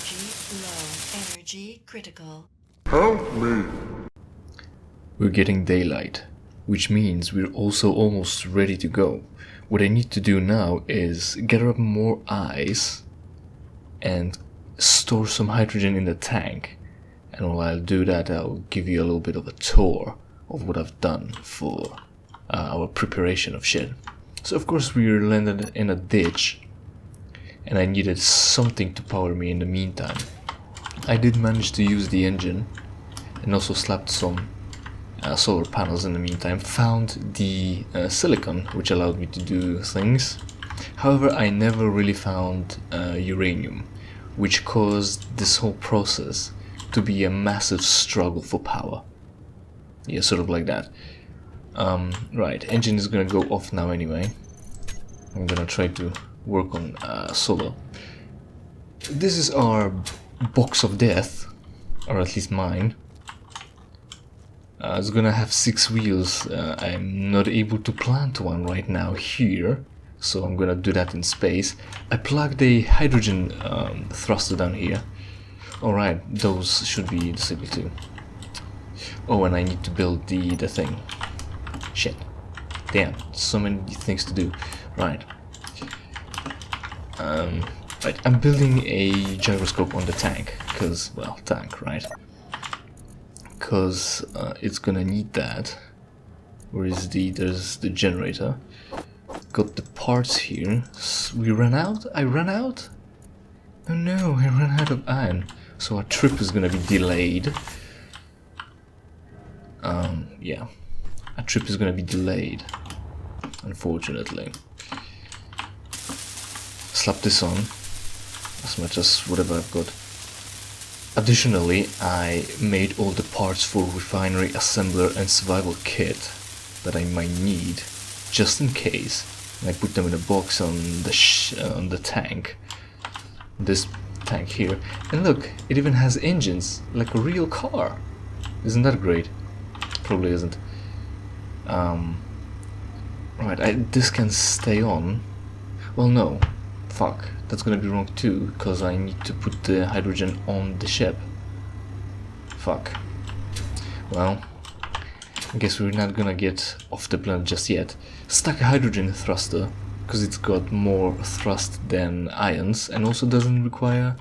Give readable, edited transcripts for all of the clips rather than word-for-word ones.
Energy critical. Help me! We're getting daylight, which means we're also almost ready to go. What I need to do now is gather up more ice and store some hydrogen in the tank. And while I'll do that, I'll give you a little bit of a tour of what I've done for our preparation of shit. So of course we landed in a ditch, and I needed something to power me in the meantime. I did manage to use the engine and also slapped some solar panels in the meantime. Found the silicon, which allowed me to do things. However, I never really found uranium, which caused this whole process to be a massive struggle for power. Yeah, sort of like that. Right, engine is gonna go off now anyway. I'm gonna try to work on solar. This is our box of death, or at least mine. It's gonna have 6 wheels. I'm not able to plant one right now here, so I'm gonna do that in space. I plugged a hydrogen thruster down here. Alright, those should be disabled too. Oh, and I need to build the thing. Shit. Damn, so many things to do. Right. Right, I'm building a gyroscope on the tank, cause, well, tank, right? Cause it's gonna need that. Where is there's the generator. Got the parts here. We ran out? I ran out? Oh no, I ran out of iron. So our trip is gonna be delayed. Yeah. Our trip is gonna be delayed, unfortunately. Slap this on, as much as whatever I've got. Additionally, I made all the parts for refinery assembler and survival kit that I might need, just in case. And I put them in a box on the tank. This tank here. And look, it even has engines, like a real car. Isn't that great? Probably isn't. Right, this can stay on. Well, no. Fuck, that's gonna be wrong too, because I need to put the hydrogen on the ship. Fuck. Well, I guess we're not gonna get off the planet just yet. Stuck a hydrogen thruster, because it's got more thrust than ions, and also doesn't require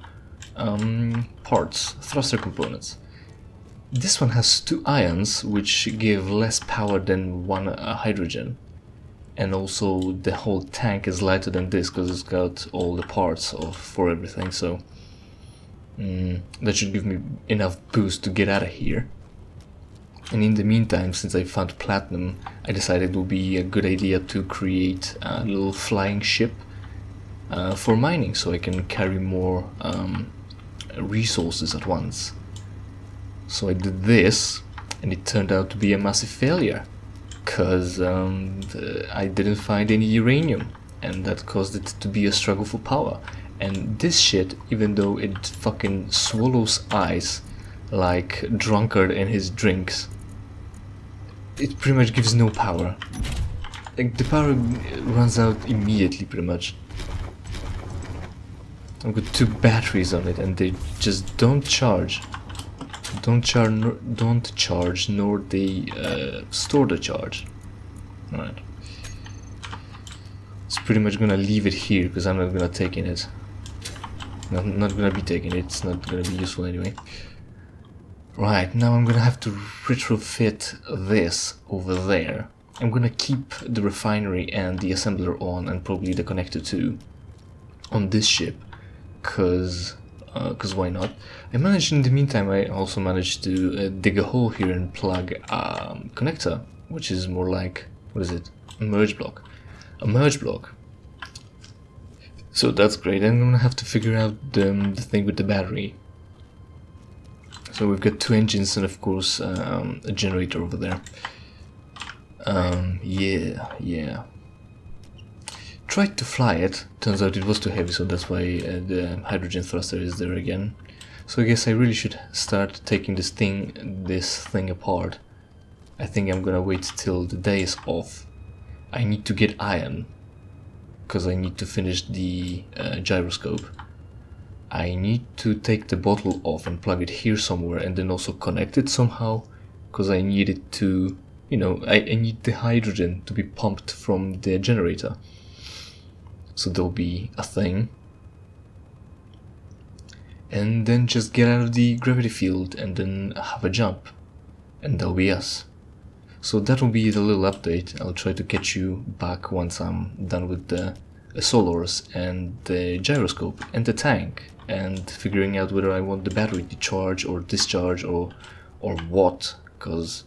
parts, thruster components. This one has 2 ions, which give less power than 1 hydrogen. And also the whole tank is lighter than this because it's got all the parts for everything, so that should give me enough boost to get out of here. And in the meantime, since I found platinum, I decided it would be a good idea to create a little flying ship for mining, so I can carry more resources at once. So I did this, and it turned out to be a massive failure. Because I didn't find any uranium, and that caused it to be a struggle for power. And this shit, even though it fucking swallows ice like drunkard in his drinks, it pretty much gives no power. Like, the power runs out immediately, pretty much. I've got 2 batteries on it, and they just don't charge. Don't charge, nor they store the charge. Alright. It's pretty much gonna leave it here, because I'm not gonna take in it. Not gonna be taking it, it's not gonna be useful anyway. Right, now I'm gonna have to retrofit this over there. I'm gonna keep the refinery and the assembler on, and probably the connector too, on this ship, cause why not? I managed, in the meantime, I also managed to dig a hole here and plug a connector, which is more like, what is it? A merge block. A merge block. So that's great. I'm gonna have to figure out the thing with the battery. So we've got 2 engines and of course a generator over there. Yeah. Tried to fly it, turns out it was too heavy, so that's why the hydrogen thruster is there again. So I guess I really should start taking this thing apart. I think I'm gonna wait till the day is off. I need to get iron, because I need to finish the gyroscope. I need to take the bottle off and plug it here somewhere, and then also connect it somehow, because I need it to, you know, I need the hydrogen to be pumped from the generator. So there'll be a thing. And then just get out of the gravity field and then have a jump. And that'll be us. So that'll be the little update. I'll try to catch you back once I'm done with the solars and the gyroscope and the tank, and figuring out whether I want the battery to charge or discharge or what, because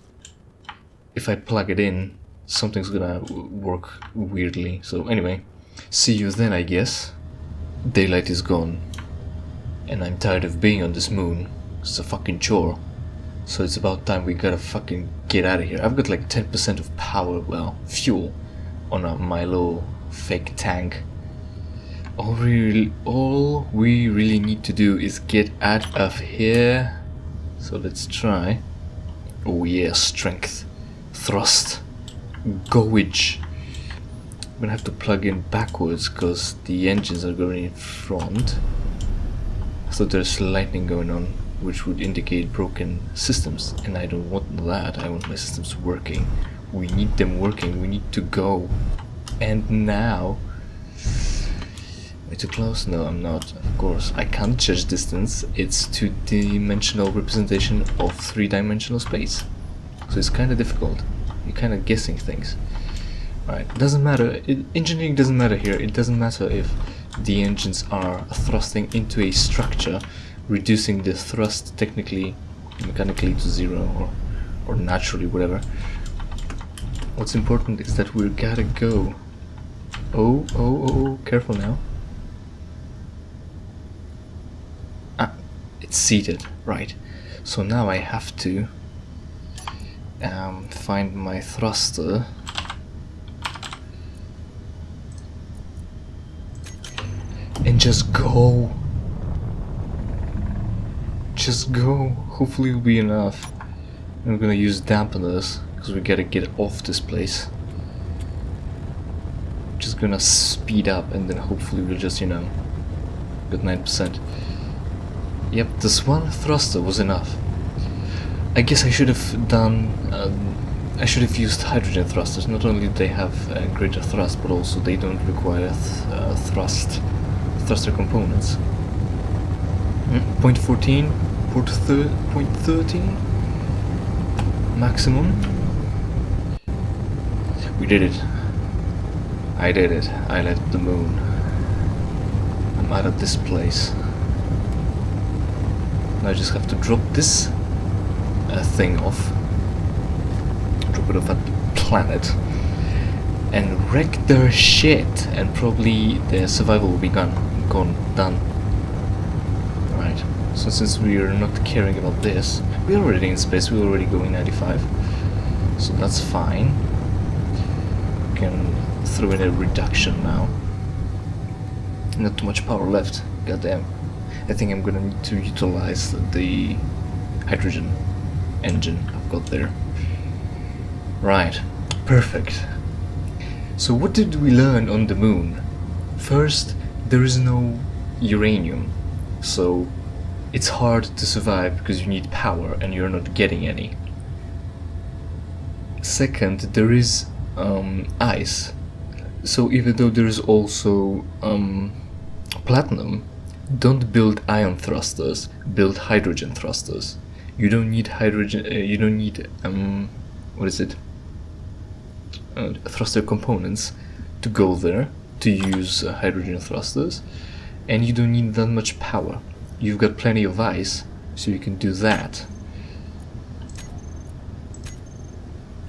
if I plug it in, something's gonna work weirdly. So anyway, see you then, I guess. Daylight is gone, and I'm tired of being on this moon. It's a fucking chore. So it's about time we gotta fucking get out of here. I've got like 10% of power, well, fuel, on my little fake tank. All we really need to do is get out of here. So let's try. Oh yeah, strength, thrust, goage. I'm gonna have to plug in backwards because the engines are going in front. So there's lightning going on, which would indicate broken systems, and I don't want that. I want my systems working. We need them working. We need to go. And now, am I too close? No, I'm not. Of course, I can't judge distance. It's two-dimensional representation of three-dimensional space, so it's kind of difficult. You're kind of guessing things. Right, doesn't matter. Engineering doesn't matter here. It doesn't matter if the engines are thrusting into a structure, reducing the thrust technically, mechanically to zero, or naturally, whatever. What's important is that we gotta go. Oh, careful now. Ah, it's seated, right. So now I have to find my thruster. And just go. Just go. Hopefully it'll be enough. I'm gonna use dampeners because we gotta get off this place. Just gonna speed up and then hopefully we'll just, you know, get 9%. Yep, this one thruster was enough. I guess I should have done. I should have used hydrogen thrusters. Not only do they have greater thrust, but also they don't require thruster components. 0.14, 0.13 maximum. We did it. I did it. I left the moon. I'm out of this place. Now I just have to drop this thing off. Drop it off at the planet. And wreck their shit. And probably the survival will be done. Right. So since we are not caring about this, we're already in space. We're already going 95. So that's fine. We can throw in a reduction now. Not too much power left. Goddamn. I think I'm gonna need to utilize the hydrogen engine I've got there. Right. Perfect. So what did we learn on the moon? First, there is no uranium, so it's hard to survive because you need power and you're not getting any. Second, there is ice, so even though there is also platinum, don't build ion thrusters, build hydrogen thrusters. You don't need hydrogen, you don't need thruster components to go there to use hydrogen thrusters, and you don't need that much power. You've got plenty of ice, so you can do that.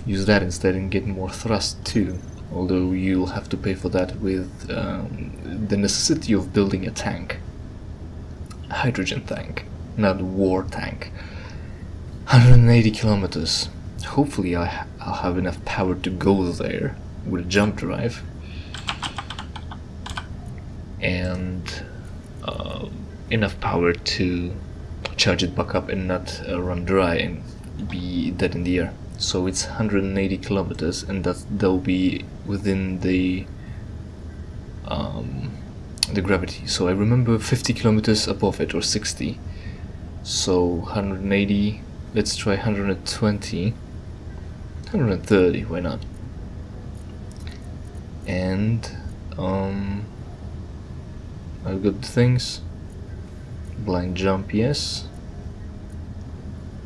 Use that instead and get more thrust too, although you'll have to pay for that with the necessity of building a tank. A hydrogen tank, not a war tank. 180 kilometers. Hopefully I'll have enough power to go there with a jump drive. And enough power to charge it back up and not run dry and be dead in the air. So it's 180 kilometers, and that'll be within the the gravity. So I remember 50 kilometers above it, or 60. So 180, let's try 120, 130, why not? And I've got the things. Blind jump, yes.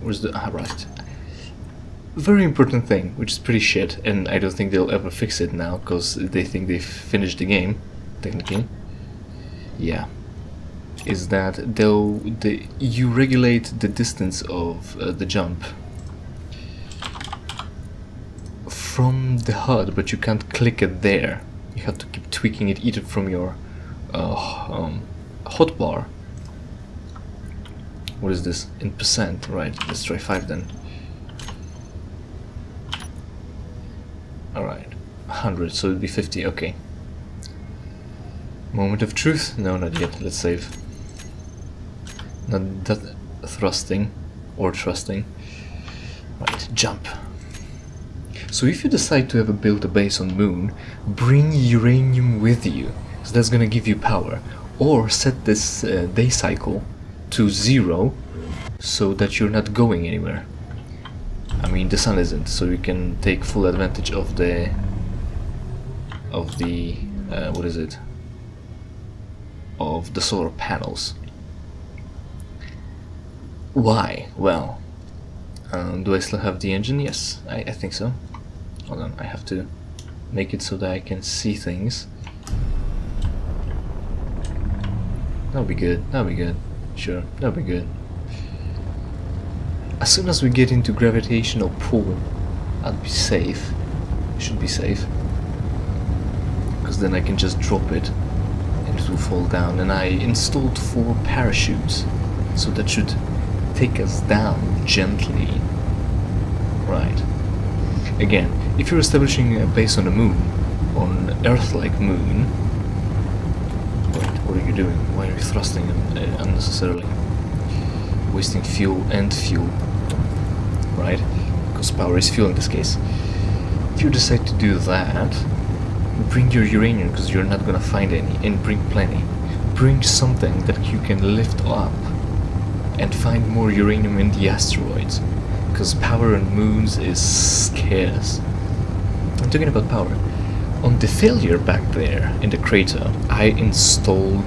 Where's the... right. Very important thing, which is pretty shit, and I don't think they'll ever fix it now, because they think they've finished the game, technically. Yeah. Is that you regulate the distance of the jump from the HUD, but you can't click it there. You have to keep tweaking it either from your hotbar. What is this? In percent, right? Let's try 5 then. Alright, 100, so it'd be 50, okay. Moment of truth? No, not yet, let's save. Not that thrusting, or trusting. Right, jump. So if you decide to ever build a base on Moon, bring uranium with you, so that's gonna give you power. Or set this day cycle to 0, so that you're not going anywhere. I mean, the sun isn't, so you can take full advantage of the what is it? Of the solar panels. Why? Well, do I still have the engine? Yes, I think so. Hold on, I have to make it so that I can see things. That'll be good, that'll be good. Sure, that'll be good. As soon as we get into gravitational pull, I'll be safe. Should be safe. Because then I can just drop it and it will fall down. And I installed 4 parachutes, so that should take us down gently. Right. Again, if you're establishing a base on the moon, on Earth-like moon... Wait, what are you doing? Why are you thrusting unnecessarily? Wasting fuel and fuel. Right? Because power is fuel in this case. If you decide to do that, bring your uranium, because you're not gonna find any, and bring plenty. Bring something that you can lift up and find more uranium in the asteroids, because power on moons is scarce. I'm talking about power. On the failure back there in the crater, I installed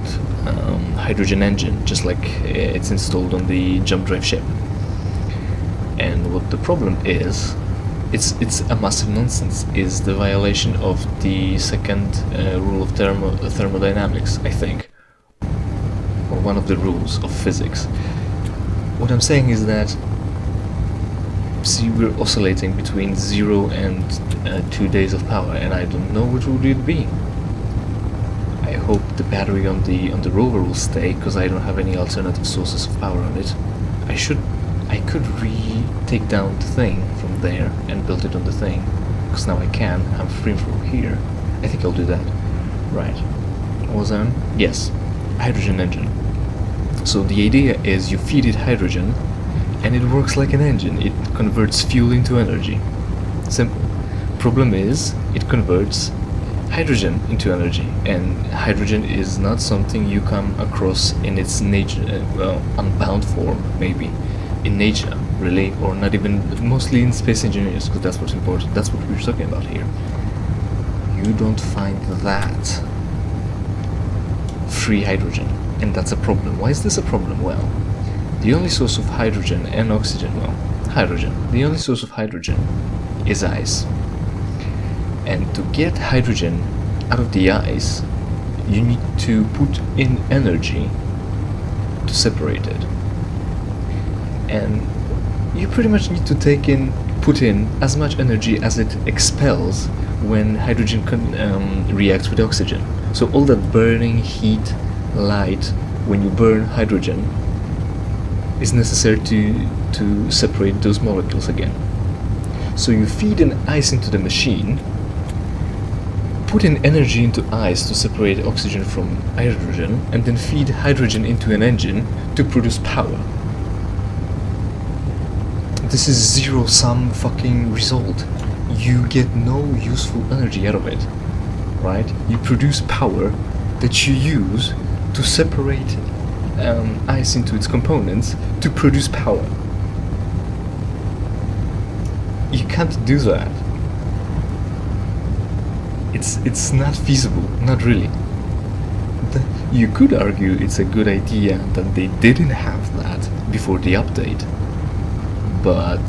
hydrogen engine, just like it's installed on the jump drive ship. And what the problem is, it's a massive nonsense, is the violation of the second rule of thermodynamics, I think, or one of the rules of physics. What I'm saying is that, see, we're oscillating between 0 and 2 days of power, and I don't know which would it be. I hope the battery on the rover will stay, because I don't have any alternative sources of power on it. I could take down the thing from there and build it on the thing, because now I can. I'm free from here. I think I'll do that. Right. What was I on? Yes. Hydrogen engine. So the idea is you feed it hydrogen, and it works like an engine. It converts fuel into energy. Simple. Problem is, it converts hydrogen into energy, and hydrogen is not something you come across in its nature, well, unbound form, maybe, in nature, really, or not even, mostly in space engineers, because that's what's important, that's what we're talking about here. You don't find that free hydrogen, and that's a problem. Why is this a problem? Well, the only source of hydrogen and oxygen, well, hydrogen, the only source of hydrogen is ice. And to get hydrogen out of the ice, you need to put in energy to separate it. And you pretty much need to put in as much energy as it expels when hydrogen reacts with oxygen. So all that burning heat, light, when you burn hydrogen, is necessary to separate those molecules again. So you feed an ice into the machine, put in energy into ice to separate oxygen from hydrogen, and then feed hydrogen into an engine to produce power. This is zero-sum fucking result. You get no useful energy out of it, right? You produce power that you use to separate ice into its components to produce power. You can't do that. It's not feasible, not really. You could argue it's a good idea that they didn't have that before the update, but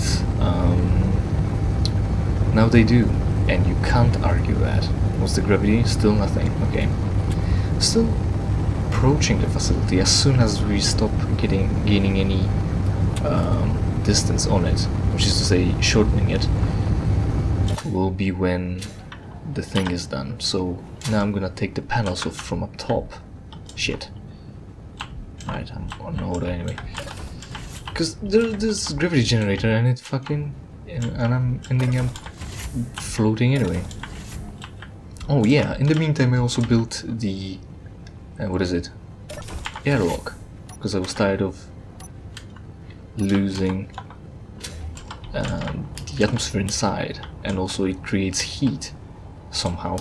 now they do, and you can't argue that. What's the gravity? Still nothing. Okay. Still approaching the facility. As soon as we stop gaining any distance on it, which is to say shortening it, will be when the thing is done. So now I'm gonna take the panels off from up top. Shit. Right, I'm on order anyway. Because there's this gravity generator and it fucking... and I'm ending up floating anyway. Oh yeah, in the meantime I also built the... what is it? Airlock. Because I was tired of losing the atmosphere inside. And also it creates heat somehow.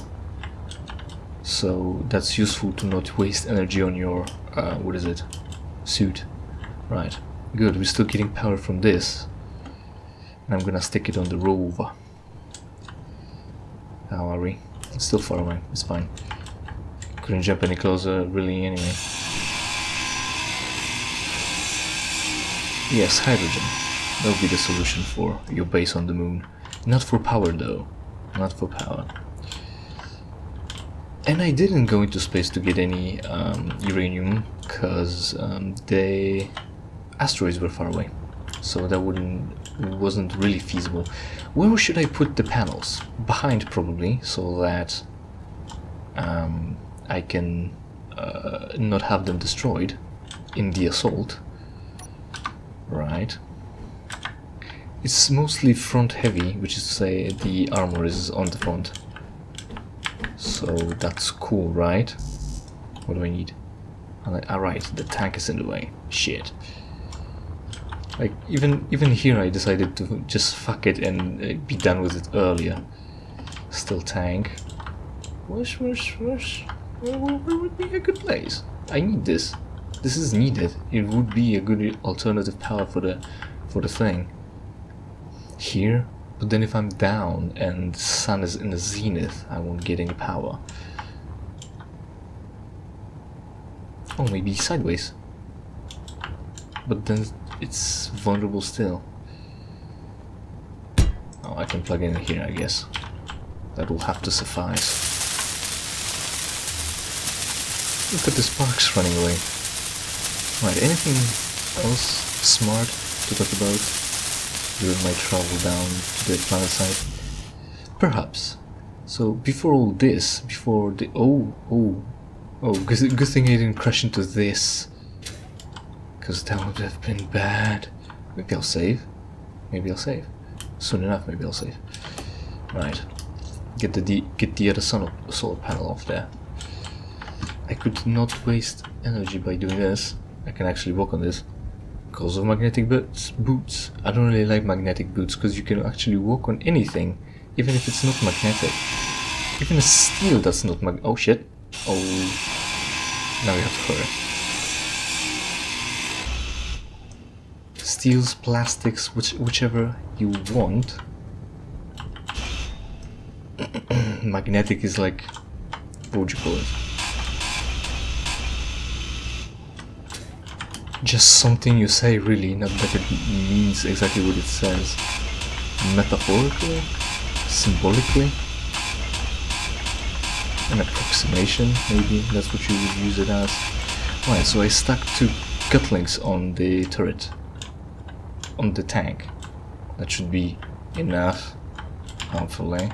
So that's useful to not waste energy on your, what is it? Suit. Right. Good, we're still getting power from this. And I'm gonna stick it on the rover. How are we? It's still far away, it's fine. Couldn't jump any closer, really, anyway. Yes, hydrogen. That'll be the solution for your base on the moon. Not for power, though. Not for power. And I didn't go into space to get any uranium, because the asteroids were far away. So that wasn't really feasible. Where should I put the panels? Behind, probably, so that I can not have them destroyed in the assault. Right. It's mostly front heavy, which is to say the armor is on the front. So that's cool, right? What do I need? Alright, the tank is in the way. Shit. Like, even here I decided to just fuck it and be done with it earlier. Still tank. Whoosh. Where would be a good place? I need this. This is needed. It would be a good alternative power for the thing. Here? But then if I'm down and the sun is in the zenith, I won't get any power. Oh, maybe sideways. But then it's vulnerable still. Oh, I can plug in here, I guess. That will have to suffice. Look at the sparks running away. Right, anything else smart to talk about during my travel down to the planet side? Perhaps. So before all this, before the good thing I didn't crash into this, because that would have been bad. Maybe I'll save. Soon enough, maybe I'll save. Right. Get the other solar panel off there. I could not waste energy by doing this. I can actually walk on this. Because of magnetic boots. I don't really like magnetic boots because you can actually walk on anything, even if it's not magnetic. Even a steel that's not oh shit. Oh, now we have to hurry. Steels, plastics, whichever you want. Magnetic is like, what would you call it? Just something you say, really, not that it means exactly what it says. Metaphorically? Symbolically? An approximation, maybe, that's what you would use it as. Right, so I stuck 2 gut links on the turret. On the tank. That should be enough, hopefully.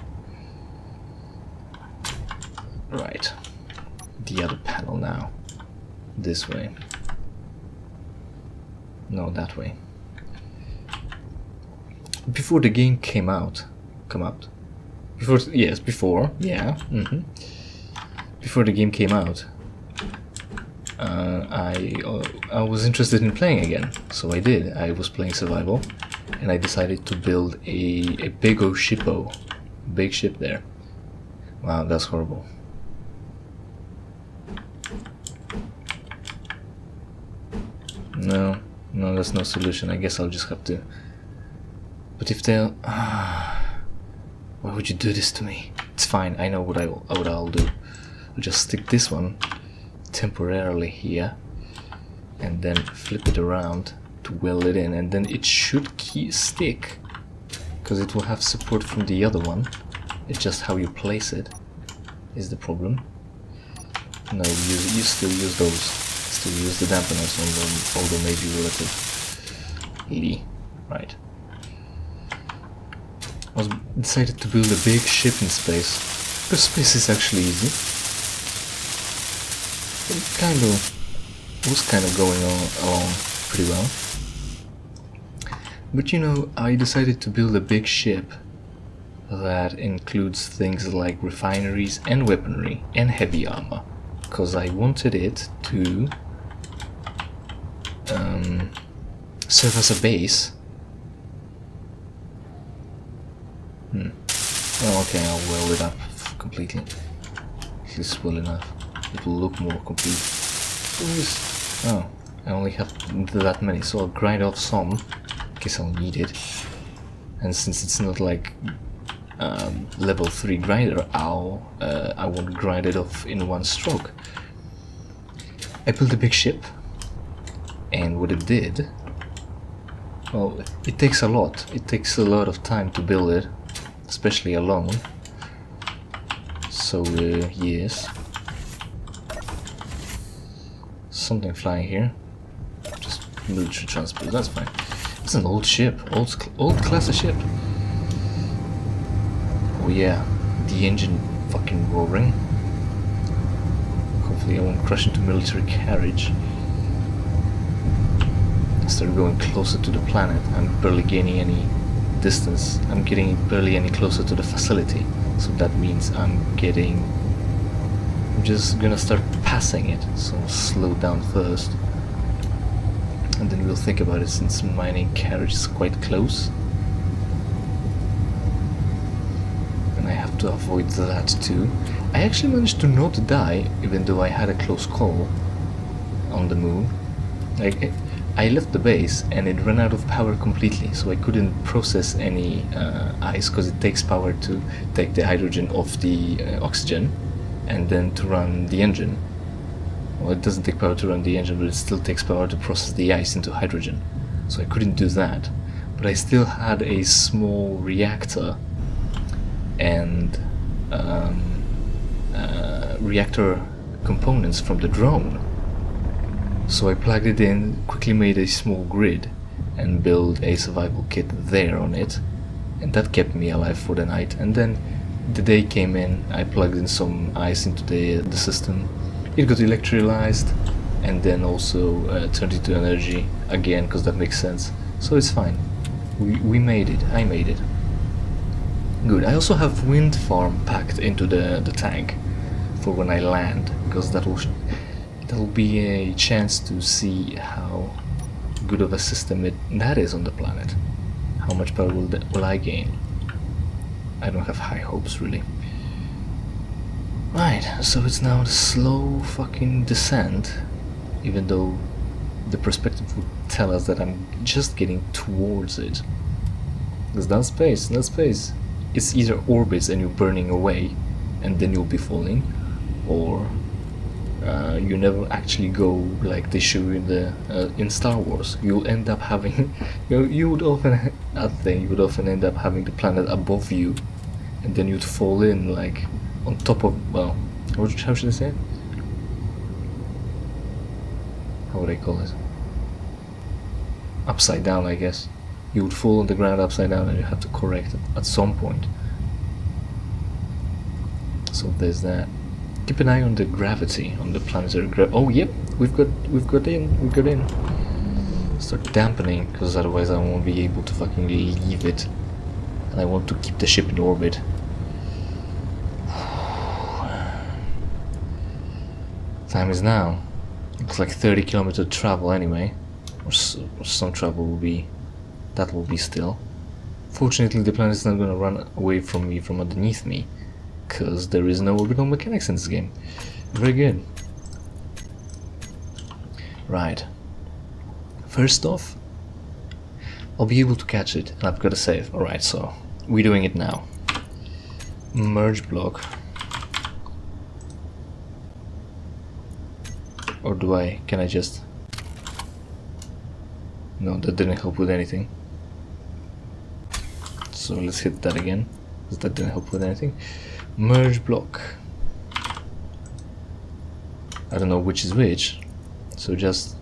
Right. The other panel now. This way. No, that way. Before the game came out. Before, yeah. Before the game came out, I was interested in playing again, so I did. I was playing survival, and I decided to build a big ship there. Wow, that's horrible. No, there's no solution. I guess I'll just have to. But if they'll... why would you do this to me? It's fine, I know what I'll do. I'll just stick this one temporarily here and then flip it around to weld it in, and then it should stick because it will have support from the other one. It's just how you place it is the problem. No, you still use those. Still use the dampeners on them, although maybe relatively. Right. I decided to build a big ship in space, because space is actually easy. It was kind of going along pretty well. But you know, I decided to build a big ship that includes things like refineries and weaponry and heavy armor, because I wanted it to serve as a base. Oh, okay, I'll weld it up completely. At least well enough. It will look more complete. Oh, I only have that many, so I'll grind off some. Guess I'll need it. And since it's not like level 3 grinder, I won't grind it off in one stroke. I built a big ship, and what it did, well, it takes a lot. It takes a lot of time to build it, especially alone. So yes, something flying here. Just military transport. That's fine. It's an old ship, old class of ship. Oh yeah, the engine fucking roaring. Hopefully I won't crash into military carriage. I start going closer to the planet. I'm barely gaining any distance. I'm getting barely any closer to the facility. So that means I'm just gonna start passing it. So I'll slow down first. And then we'll think about it, since mining carriage is quite close. And I have to avoid that too. I actually managed to not die, even though I had a close call on the move. Like, I left the base and it ran out of power completely, so I couldn't process any ice, because it takes power to take the hydrogen off the oxygen and then to run the engine. Well, it doesn't take power to run the engine, but it still takes power to process the ice into hydrogen. So I couldn't do that. But I still had a small reactor and reactor components from the drone. So I plugged it in, quickly made a small grid, and built a survival kit there on it. And that kept me alive for the night. And then the day came in, I plugged in some ice into the system. It got electrolyzed and then also turned into energy again, because that makes sense. So it's fine. We made it. I made it. Good. I also have wind farm packed into the tank for when I land, because that will be a chance to see how good of a system that is on the planet. How much power will I gain? I don't have high hopes, really. Right, so it's now the slow fucking descent, even though the perspective would tell us that I'm just getting towards it. Because that's space. It's either orbits and you're burning away and then you'll be falling, or you never actually go like they show you in Star Wars. You'll end up having, you would often end up having the planet above you, and then you'd fall in like on top of, well, how should I say it? How would I call it? Upside down, I guess. You would fall on the ground upside down, and you have to correct it at some point. So there's that. Keep an eye on the gravity, on the planetary gravity. Oh, yep, we've got in. Start dampening, because otherwise I won't be able to fucking leave it. And I want to keep the ship in orbit. Time is now. Looks like 30 kilometer travel anyway, or some travel will be. That will be still. Fortunately, the planet is not going to run away from me from underneath me, because there is no orbital mechanics in this game. Very good. Right. First off, I'll be able to catch it, and I've got to save. Alright, so we're doing it now. Merge block. Or can I just... No, that didn't help with anything. So let's hit that again, because that didn't help with anything. Merge block. I don't know which is which, so just...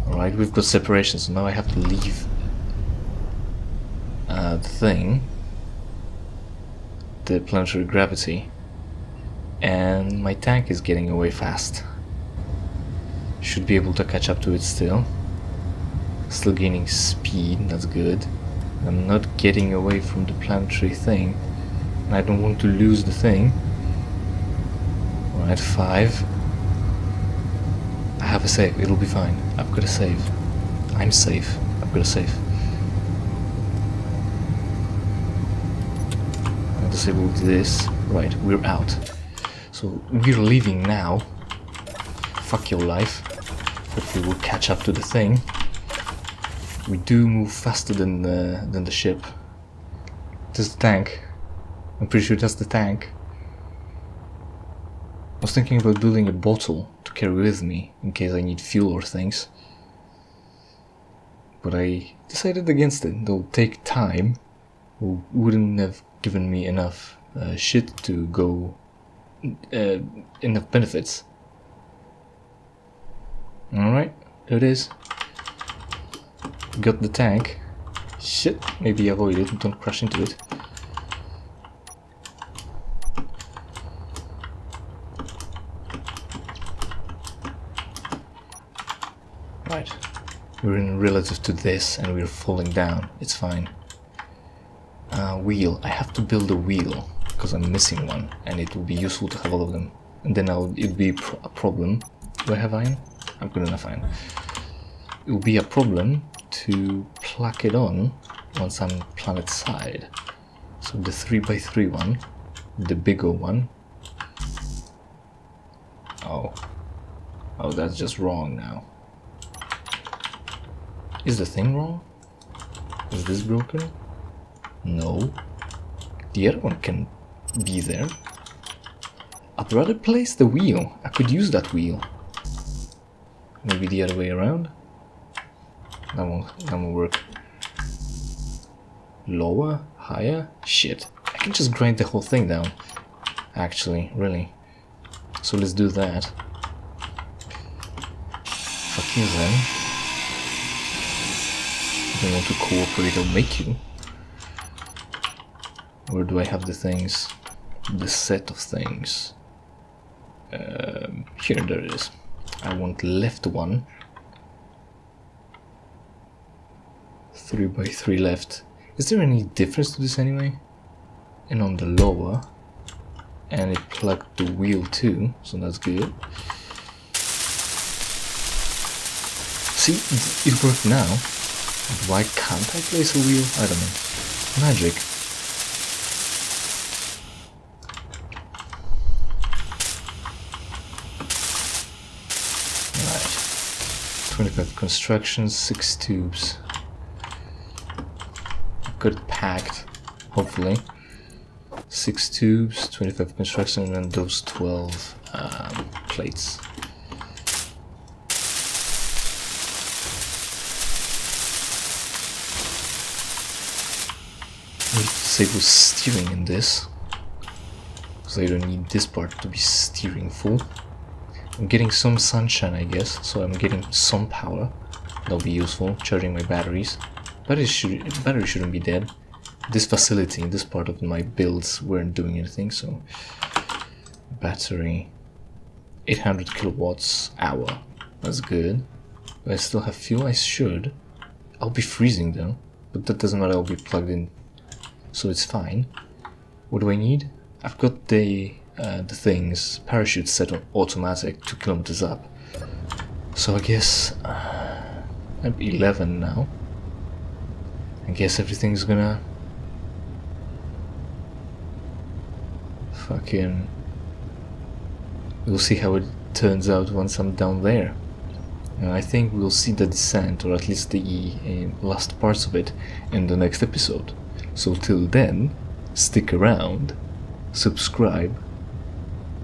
Alright, we've got separation, so now I have to leave the thing, the planetary gravity, and my tank is getting away fast. Should be able to catch up to it still. Still gaining speed, that's good. I'm not getting away from the planetary thing, and I don't want to lose the thing. Alright, 5. I have a save, it'll be fine. I've got a save. I'm safe. I've got a save. I'll disable this. Right, we're out. So we're leaving now. Fuck your life. Hopefully we'll catch up to the thing. We do move faster than the ship. That's the tank. I'm pretty sure that's the tank. I was thinking about building a bottle to carry with me in case I need fuel or things. But I decided against it. It'll take time. Wouldn't have given me enough shit to go... enough benefits. Alright, there it is. Got the tank. Shit, maybe avoid it, don't crash into it. Right, we're in relative to this and we're falling down, it's fine. Wheel, I have to build a wheel because I'm missing one and it will be useful to have all of them. And then it'll be a problem. Do I have iron? I'm good enough iron. It will be a problem to plug it on once I'm planet side. So the 3x3 one, the bigger one. Oh, that's just wrong now. Is the thing wrong? Is this broken? No. The other one can be there. I'd rather place the wheel. I could use that wheel. Maybe the other way around? That won't work. Lower? Higher? Shit. I can just grind the whole thing down. Actually, really. So let's do that. Fuck you then. If you want to cooperate, I'll make you. Where do I have the things? The set of things. Here, there it is. I want left one. 3x3 left. Is there any difference to this anyway? And on the lower, and it plugged the wheel too, so that's good. See, it worked now. Why can't I place a wheel? I don't know. Magic. Right. 25 construction, 6 tubes. Got it packed, hopefully. 6 tubes, 25 construction, and then those 12 plates. I need to disable steering in this, because I don't need this part to be steering full. I'm getting some sunshine, I guess, so I'm getting some power. That'll be useful, charging my batteries. Battery shouldn't be dead. This facility, this part of my builds weren't doing anything, so... Battery... 800 kilowatts hour. That's good. Do I still have fuel? I should. I'll be freezing though. But that doesn't matter, I'll be plugged in. So it's fine. What do I need? I've got the things, parachute set on automatic, 2 kilometers up. So I guess... I'm 11 now. I guess everything's gonna fucking... We'll see how turns out once I'm down there. I think we'll see the descent, or at least the last parts of it, in the next episode. So till then, stick around, subscribe,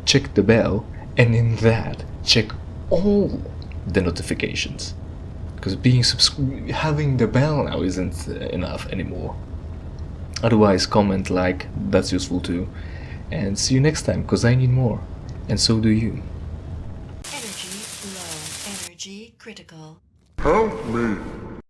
check the bell, and in that, check all the notifications. Because having the bell now isn't enough anymore. Otherwise, comment, like, that's useful too. And see you next time, because I need more. And so do you. Energy low. Energy critical. Help me!